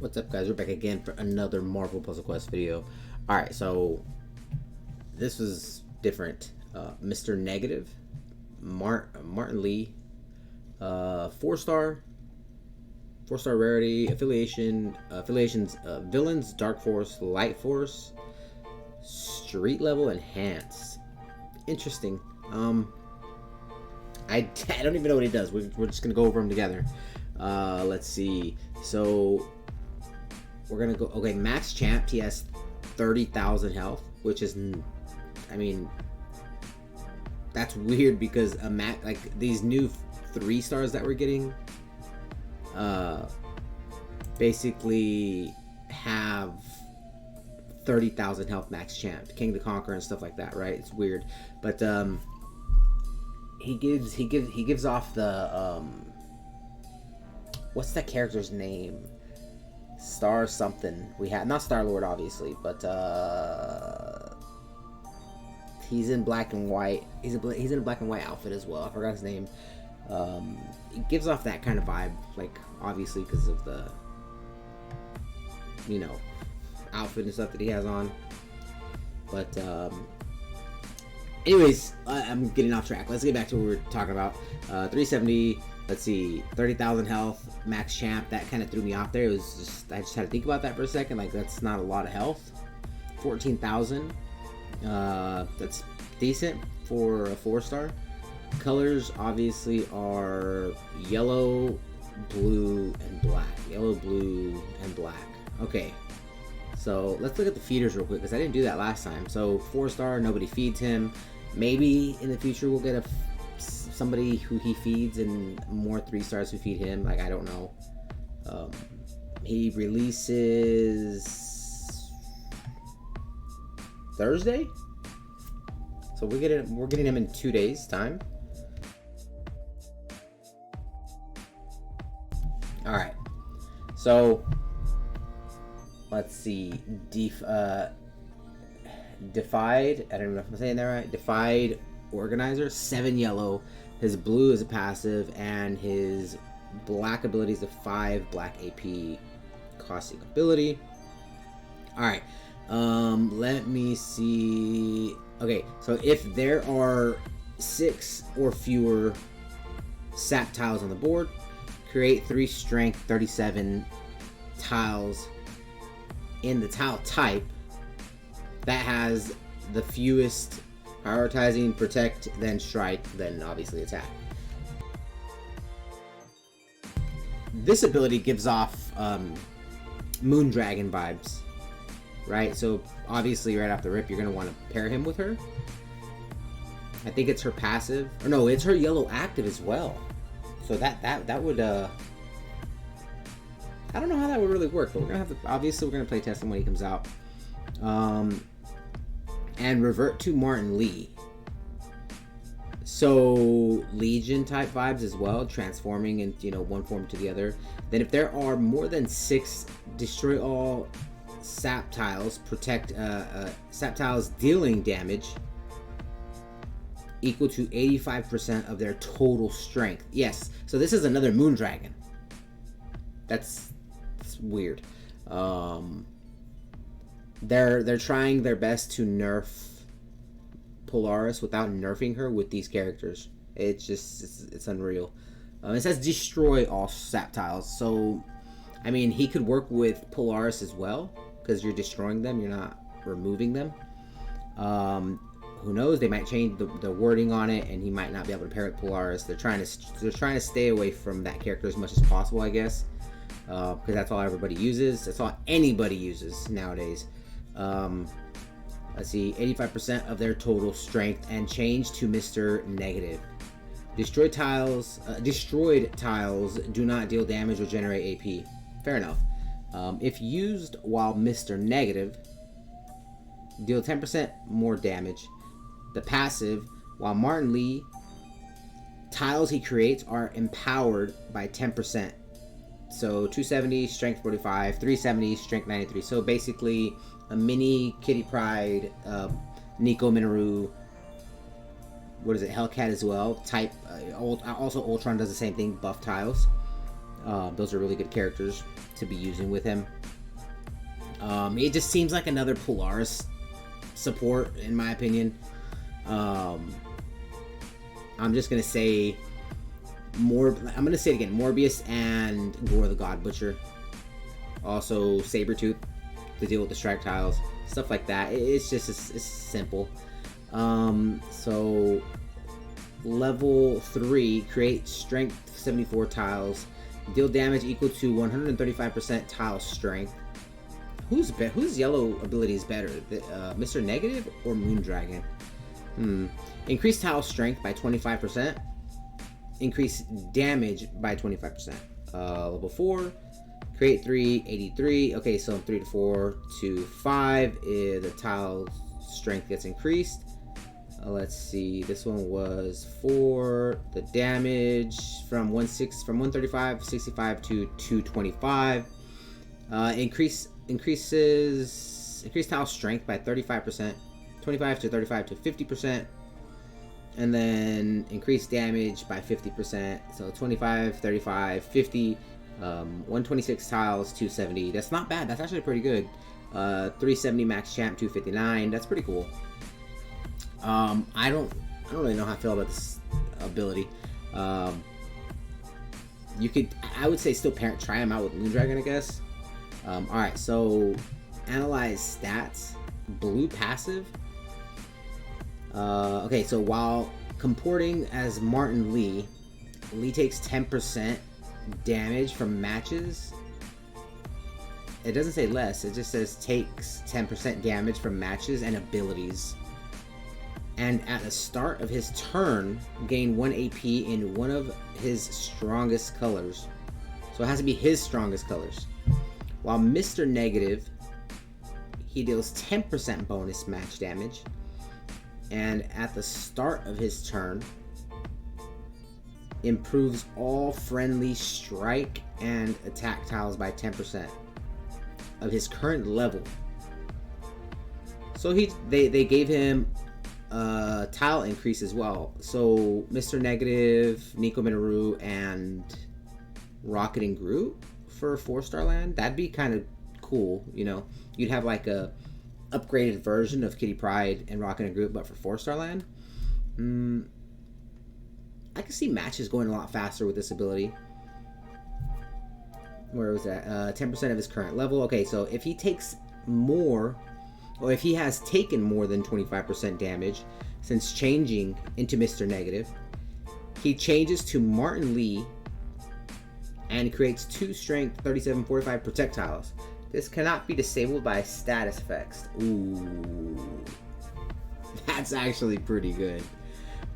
What's up, guys? We're back again for another Marvel Puzzle Quest video. Alright, so this was different. Mr. Negative, Martin Lee, 4-star rarity, affiliations, villains, Dark Force, Light Force, street level, enhanced. Interesting. I don't even know what he does. We're just gonna go over them together. Let's see. So we're gonna go. Okay, max champ. He has 30,000 health, which is, I mean, that's weird because a like these new 3-stars that we're getting, basically have 30,000 health max champ, King the Conqueror and stuff like that, right? It's weird, but he gives off the what's that character's name? Star something. We had not Star-Lord obviously, but he's in black and white. He's in a black and white outfit as well. I forgot his name. It gives off that kind of vibe, like obviously because of the, you know, outfit and stuff that he has on. But anyways, I'm getting off track. Let's get back to what we were talking about. 370. Let's see, 30,000 health, max champ. That kind of threw me off there. It was just, I just had to think about that for a second. Like, that's not a lot of health. 14,000. That's decent for a 4-star. Colors obviously are yellow, blue, and black. Yellow, blue, and black. Okay. So let's look at the feeders real quick because I didn't do that last time. So 4-star, nobody feeds him. Maybe in the future we'll get somebody who he feeds and more 3-stars who feed him. Like, I don't know. He releases Thursday, so we're getting him in 2 days time. All right, so let's see. Defied. I don't know if I'm saying that right. Defied Organizer, 7 yellow. His blue is a passive, and his black ability is a 5 black AP costing ability. Alright, let me see. Okay, so if there are 6 or fewer sap tiles on the board, create 3 strength 37 tiles in the tile type that has the fewest, prioritizing protect, then strike, then obviously attack. This ability gives off Moon Dragon vibes, right? So obviously right off the rip you're going to want to pair him with her. I think it's her passive, or no, it's her yellow active as well. So that would I don't know how that would really work, but we're going to have to, obviously we're going to play test him when he comes out. And revert to Martin Lee. So Legion type vibes as well, transforming in, you know, one form to the other. Then if there are more than 6, destroy all sap tiles, protect sap tiles dealing damage equal to 85% of their total strength. Yes, so this is another Moon Dragon. That's weird. They're trying their best to nerf Polaris without nerfing her with these characters. It's just, it's unreal. It says destroy all sap tiles. So, I mean, he could work with Polaris as well because you're destroying them. You're not removing them. Who knows? They might change the wording on it, and he might not be able to pair with Polaris. They're trying to stay away from that character as much as possible, I guess, because that's all everybody uses. That's all anybody uses nowadays. Let's see, 85% of their total strength, and change to Mr. Negative. Destroyed tiles do not deal damage or generate AP. Fair enough. If used while Mr. Negative, deal 10% more damage. The passive, while Martin Lee, tiles he creates are empowered by 10%. So 270, strength 45, 370, strength 93. So basically a mini Kitty Pryde, Nico Minoru, what is it, Hellcat as well. Type, also Ultron does the same thing, buff tiles. Those are really good characters to be using with him. It just seems like another Polaris support, in my opinion. I'm just gonna say I'm gonna say it again: Morbius and Gore the God Butcher. Also Sabretooth to deal with the strike tiles, stuff like that. It's just it's simple. So level 3, create strength 74 tiles, deal damage equal to 135% tile strength. Whose yellow ability is better, Mr. Negative or Moondragon? Increase tile strength by 25%. Increase damage by 25%. Level 4, create 3, 83. Okay, so 3 to 4 to 5, the tile strength gets increased. Let's see, this one was 4. The damage from 135, 65 to 225. Increase tile strength by 35%, 25 to 35 to 50%, and then increase damage by 50%. So 25, 35, 50, 126 tiles, 270. That's not bad. That's actually pretty good. 370 max champ, 259. That's pretty cool. I don't really know how I feel about this ability. I would say still try him out with Moondragon, I guess. Alright, so analyze stats. Blue passive. Okay, so while comporting as Martin Lee takes 10% damage from matches. It doesn't say less, it just says takes 10% damage from matches and abilities. And at the start of his turn, gain 1 AP in one of his strongest colors. So it has to be his strongest colors. While Mr. Negative, he deals 10% bonus match damage. And at the start of his turn, improves all friendly strike and attack tiles by 10% of his current level. So they gave him tile increase as well. So Mr. Negative, Nico Minoru, and Rocket and Groot for 4-star land. That'd be kind of cool, you know. You'd have like a upgraded version of Kitty Pryde and Rocket and Groot, but for 4-star land. I can see matches going a lot faster with this ability. Where was that? 10% of his current level. Okay, so if he takes more, or if he has taken more than 25% damage since changing into Mr. Negative, he changes to Martin Lee and creates 2 strength, 37, 45 projectiles. This cannot be disabled by status effects. Ooh. That's actually pretty good.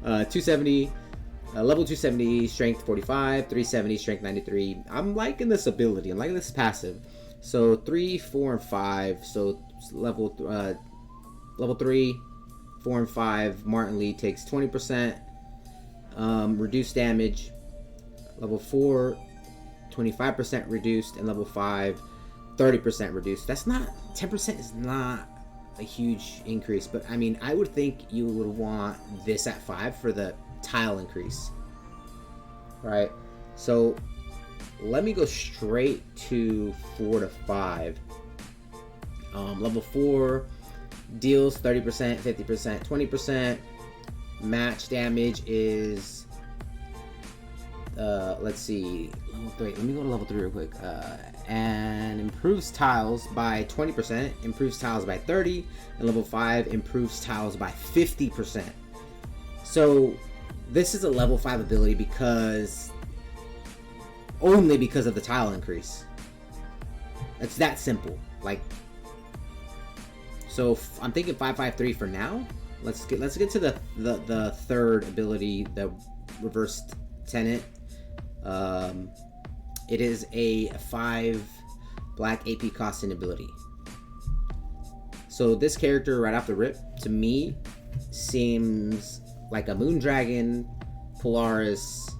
270, level 270, strength 45, 370, strength 93. I'm liking this ability. I'm liking this passive. So 3, 4, and 5. So level 3, 4, and 5. Martin Lee takes 20%. Reduced damage. Level 4, 25% reduced, and level 5, 30% reduced. That's not 10%. Is not a huge increase, but I mean, I would think you would want this at 5 for the tile increase, right? So let me go straight to 4 to 5. Level 4 deals 30%, 50%, 20%. Match damage is let's see, level 3. Let me go to level 3 real quick. And improves tiles by 20%, improves tiles by 30, and level 5 improves tiles by 50%. So this is a level 5 ability only because of the tile increase. It's that simple. Like, so I'm thinking 553 for now. Let's get to the third ability, the reversed tenant. It is a 5 black AP costing ability. So this character right off the rip, to me, seems like a Moondragon, Polaris,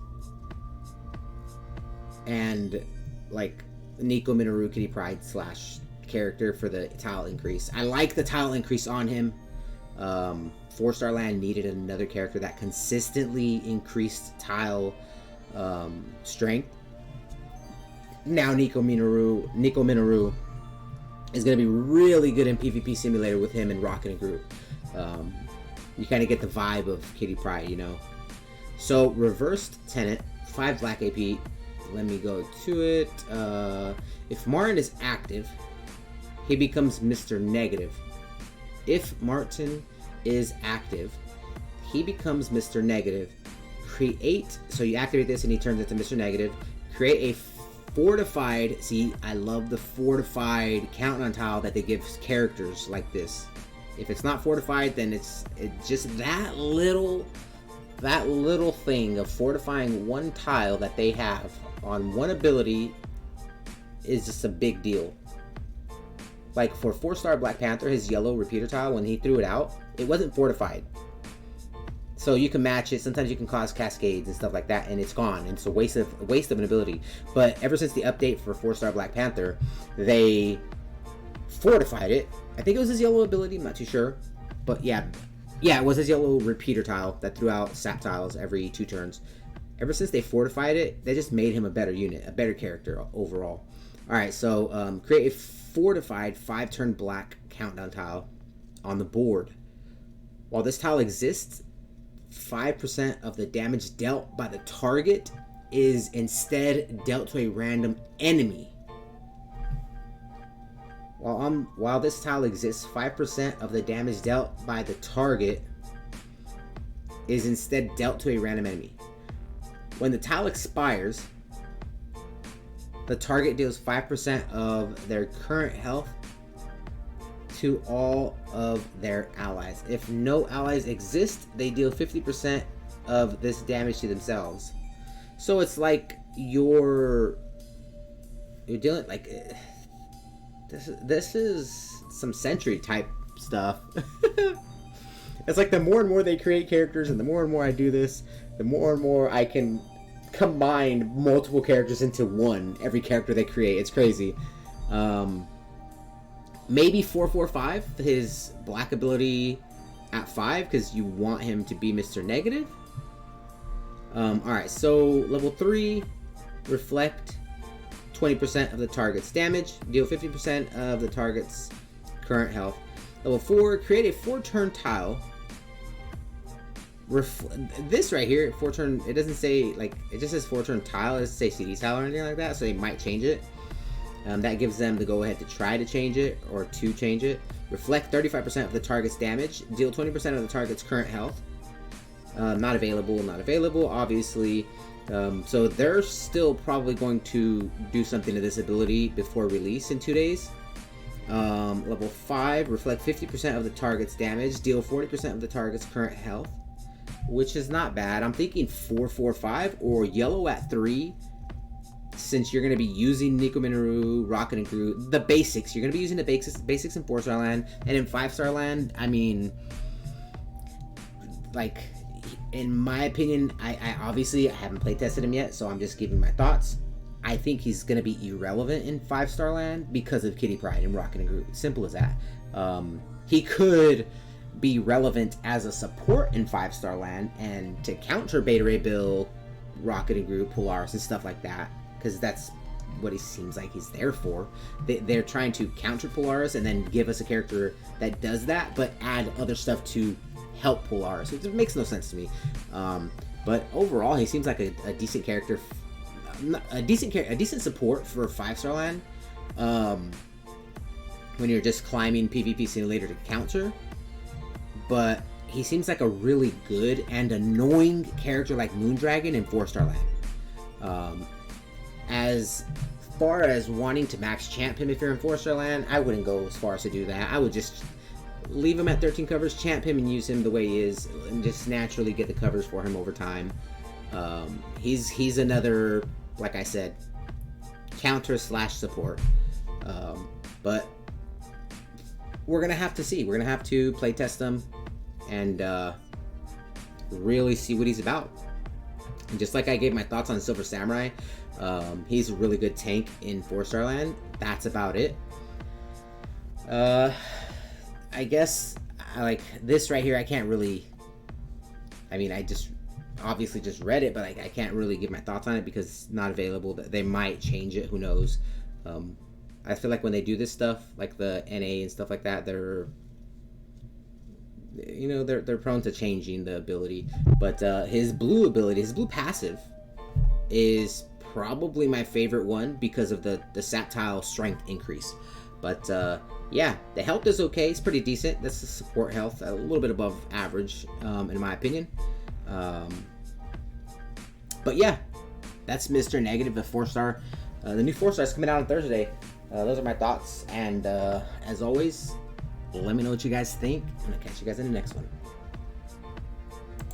and like Nico Minoru Kitty Pryde / character for the tile increase. I like the tile increase on him. 4-star land needed another character that consistently increased tile strength. now Nico Minoru is going to be really good in PvP Simulator with him and Rocket and Groot. You kind of get the vibe of Kitty Pryde, you know. So, Reversed Tenet, 5 black AP. Let me go to it. If Martin is active, he becomes Mr. Negative. If Martin is active, he becomes Mr. Negative. So you activate this and he turns into Mr. Negative. Create a fortified, see, I love the fortified countdown tile that they give characters like this. If it's not fortified, then it's just that little thing of fortifying one tile that they have on one ability is just a big deal. Like for 4-star Black Panther, his yellow repeater tile, when he threw it out, it wasn't fortified. So you can match it. Sometimes you can cause cascades and stuff like that, and it's gone. And it's a waste of an ability. But ever since the update for 4-star Black Panther, they fortified it. I think it was his yellow ability. I'm not too sure. But yeah, it was his yellow repeater tile that threw out sap tiles every 2 turns. Ever since they fortified it, they just made him a better unit, a better character overall. All right, so create a fortified 5-turn black countdown tile on the board. While this tile exists, 5% of the damage dealt by the target is instead dealt to a random enemy. While this tile exists, 5% of the damage dealt by the target is instead dealt to a random enemy. When the tile expires, the target deals 5% of their current health to all of their allies. If no allies exist, they deal 50% of this damage to themselves. So it's like you're dealing like this is some Sentry type stuff. It's like the more and more they create characters, and the more and more I do this, the more and more I can combine multiple characters into one. Every character they create, it's crazy. Maybe 445, his black ability at 5, because you want him to be Mr. Negative. Alright, so level 3, reflect 20% of the target's damage, deal 50% of the target's current health. Level 4, create a 4-turn tile. This right here, 4-turn, it doesn't say, like, it just says 4-turn tile, it doesn't say CD tile or anything like that, so they might change it. That gives them the go-ahead to try to change it, or to change it. Reflect 35% of the target's damage, deal 20% of the target's current health. Not available, obviously. So they're still probably going to do something to this ability before release in 2 days. Level 5, reflect 50% of the target's damage, deal 40% of the target's current health, which is not bad. I'm thinking 445 or yellow at 3, since you're going to be using Nico Minoru, Rocket and Groot, the basics. You're going to be using the basics in 4-star land, and in 5-star land, I mean, like, in my opinion, I obviously I haven't play tested him yet, so I'm just giving my thoughts. I think he's going to be irrelevant in 5-star land because of Kitty Pryde and Rocket and Groot. Simple as that. He could be relevant as a support in 5-star land and to counter Beta Ray Bill, Rocket and Groot, Polaris, and stuff like that, because that's what he seems like he's there for. They're trying to counter Polaris and then give us a character that does that, but add other stuff to help Polaris. It makes no sense to me. But overall, he seems like a decent character, a decent support for 5-star land. When you're just climbing PvP Simulator to counter, but he seems like a really good and annoying character like Moondragon in 4-star land. As far as wanting to max champ him if you're in 4-star land, I wouldn't go as far as to do that. I would just leave him at 13 covers, champ him, and use him the way he is, and just naturally get the covers for him over time. He's another, like I said, counter / support. But we're gonna have to see. We're gonna have to play test him and really see what he's about. And just like I gave my thoughts on Silver Samurai, he's a really good tank in 4-star land. That's about it. I guess like this right here, I can't really. I mean, obviously just read it, but I can't really give my thoughts on it because it's not available. They might change it. Who knows? I feel like when they do this stuff, like the NA and stuff like that, they're prone to changing the ability. But his blue ability, his blue passive, is probably my favorite one because of the Saptile strength increase. But yeah, the health is okay. It's pretty decent. That's the support health, a little bit above average in my opinion. But yeah, that's Mr. Negative, the 4-star. The new 4-star is coming out on Thursday. Those are my thoughts, and as always, let me know what you guys think, and I'll catch you guys in the next one.